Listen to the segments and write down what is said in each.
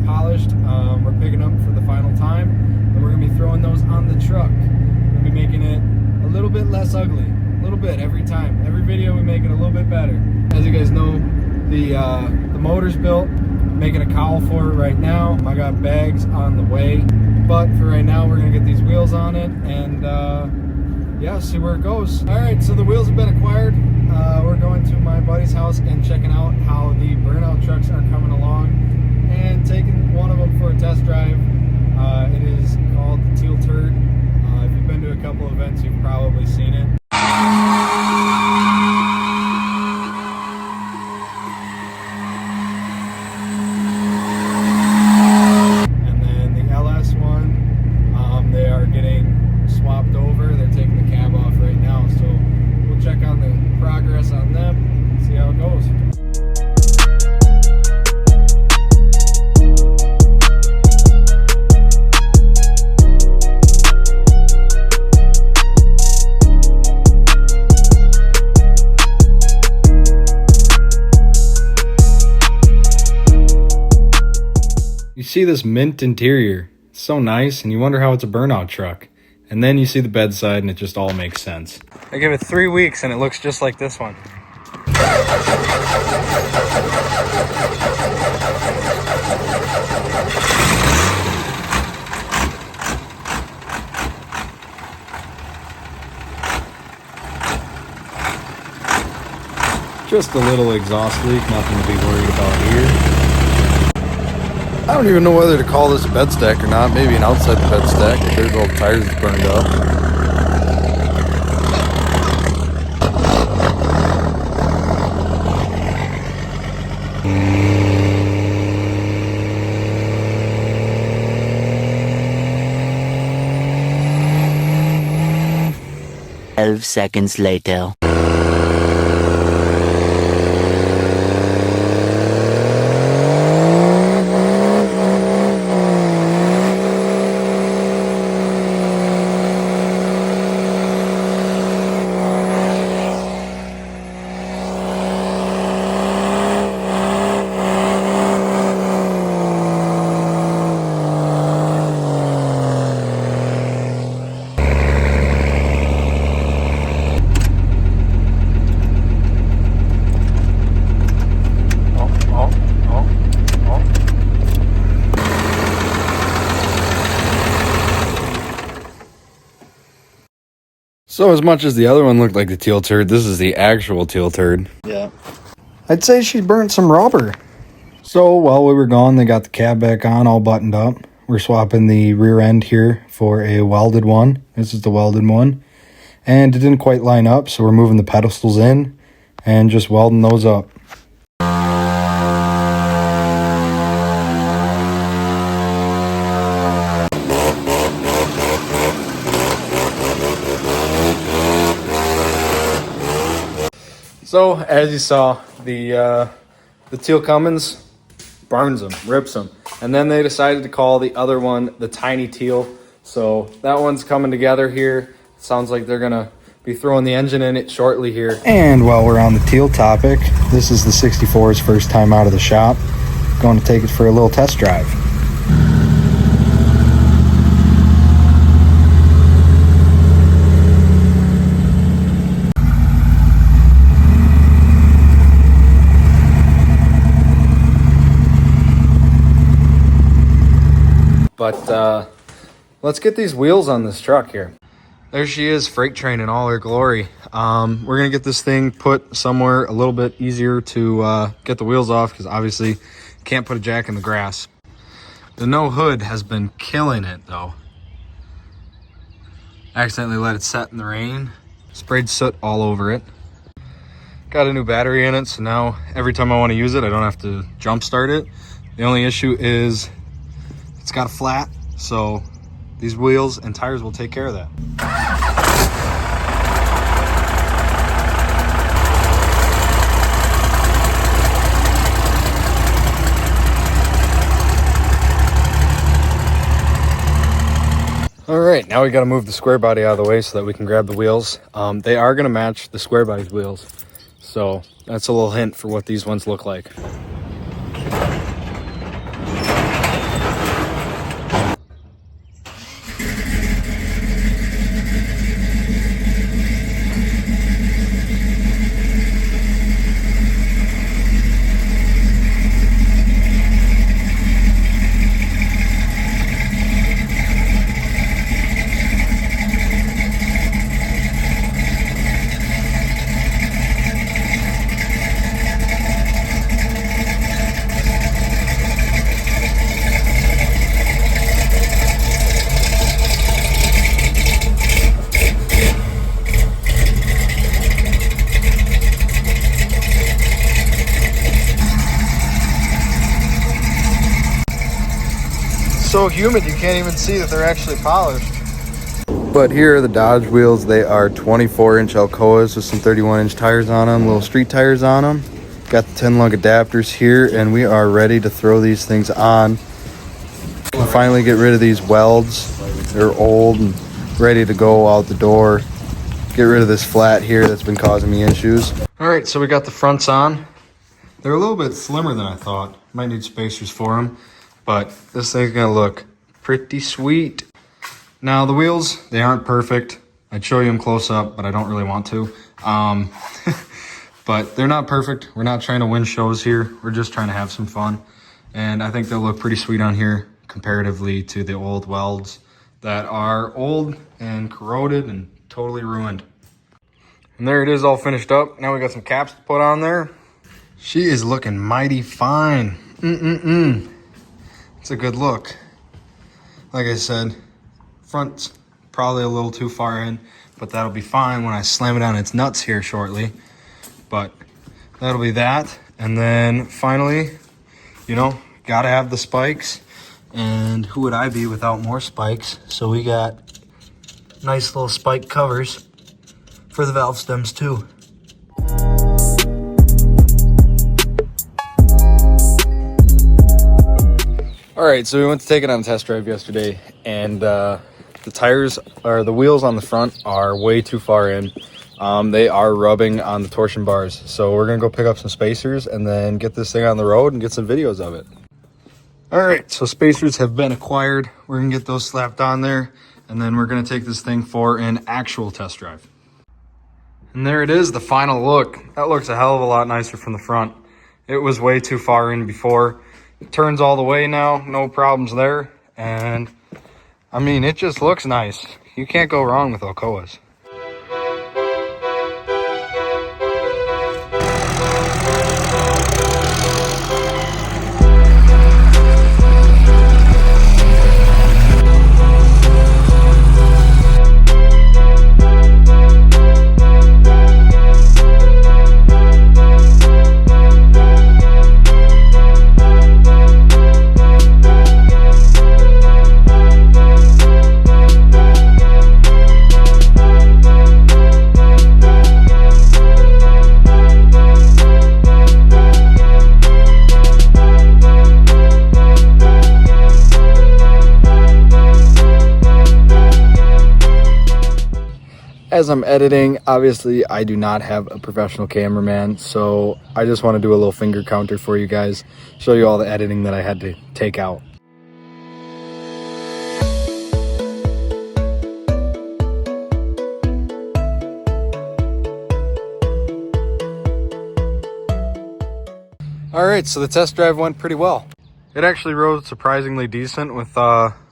polished. We're picking up for the final time, and we're gonna be throwing those on the truck. We're gonna be making it a little bit less ugly, a little bit every time. Every video we make it a little bit better. As you guys know, the motor's built. Making a cowl for it right now. I got bags on the way, but for right now we're gonna get these wheels on it and yeah, see where it goes. All right, so the wheels have been acquired. We're going to my buddy's house and checking out how the burnout trucks are coming along and taking one of them for a test drive. It is called the Teal Turd. If you've been to a couple events, you've probably seen it. Swapped over. They're taking the cab off right now, so we'll check on the progress on them and see how it goes. You see this mint interior, it's so nice, and you wonder how it's a burnout truck. And then you see the bedside and it just all makes sense. I give it 3 weeks and it looks just like this one. Just a little exhaust leak, nothing to be worried about here. I don't even know whether to call this a bed stack or not. Maybe an outside the bed stack. There's all the tires that's burned up. Seconds later. So as much as the other one looked like the Teal Turd, this is the actual Teal Turd. Yeah. I'd say she burnt some rubber. So while we were gone, they got the cab back on, all buttoned up. We're swapping the rear end here for a welded one. This is the welded one. And it didn't quite line up, so we're moving the pedestals in and just welding those up. So, as you saw, the Teal Cummins burns them, rips them. And then they decided to call the other one the Tiny Teal. So that one's coming together here. It sounds like they're gonna be throwing the engine in it shortly here. And while we're on the Teal topic, this is the 64's first time out of the shop. Going to take it for a little test drive. But let's get these wheels on this truck here. There she is, freight train in all her glory. We're gonna get this thing put somewhere a little bit easier to get the wheels off, because obviously can't put a jack in the grass. The no hood has been killing it though. Accidentally let it set in the rain. Sprayed soot all over it. Got a new battery in it, so now every time I want to use it, I don't have to jump start it. The only issue is it's got a flat, so these wheels and tires will take care of that. All right, now we got to move the square body out of the way so that we can grab the wheels. They are going to match the square body's wheels, so that's a little hint for what these ones look like. so humid you can't even see that they're actually polished. But here are the Dodge wheels. They are 24-inch Alcoas with some 31-inch tires on them, little street tires on them. Got the 10-lug adapters here, and we are ready to throw these things on. We'll finally get rid of these welds. They're old and ready to go out the door. Get rid of this flat here that's been causing me issues. All right, so we got the fronts on. They're a little bit slimmer than I thought. Might need spacers for them, but this thing's gonna look pretty sweet. Now the wheels, they aren't perfect. I'd show you them close up, but I don't really want to. But they're not perfect. We're not trying to win shows here. We're just trying to have some fun. And I think they'll look pretty sweet on here comparatively to the old welds that are old and corroded and totally ruined. And there it is, all finished up. Now we got some caps to put on there. She is looking mighty fine. It's a good look. Like I said, front's probably a little too far in, but that'll be fine when I slam it on its nuts here shortly. But that'll be that. And then finally, you know, gotta have the spikes. And who would I be without more spikes? So we got nice little spike covers for the valve stems too. All right, so we went to take it on a test drive yesterday, and the tires, or the wheels on the front, are way too far in. They are rubbing on the torsion bars. So we're gonna go pick up some spacers and then get this thing on the road and get some videos of it. All right, so spacers have been acquired. We're gonna get those slapped on there, and then we're gonna take this thing for an actual test drive. And there it is, the final look. That looks a hell of a lot nicer from the front. It was way too far in before. It turns all the way now, no problems there. And I mean, it just looks nice. You can't go wrong with Alcoas. As I'm editing, obviously I do not have a professional cameraman, so I just want to do a little finger counter for you guys, show you all the editing that I had to take out. All right, so the test drive went pretty well. It actually rode surprisingly decent with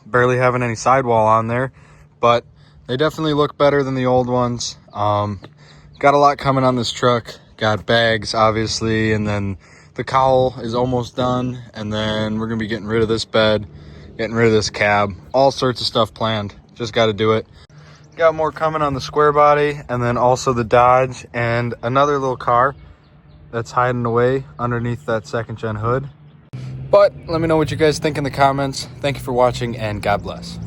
barely having any sidewall on there, but they definitely look better than the old ones. Got a lot coming on this truck. Got bags, obviously, and then the cowl is almost done. And then we're gonna be getting rid of this bed, getting rid of this cab, all sorts of stuff planned. Just got to do it. Got more coming on the square body, and then also the Dodge and another little car that's hiding away underneath that second gen hood. But let me know what you guys think in the comments. Thank you for watching, and God bless.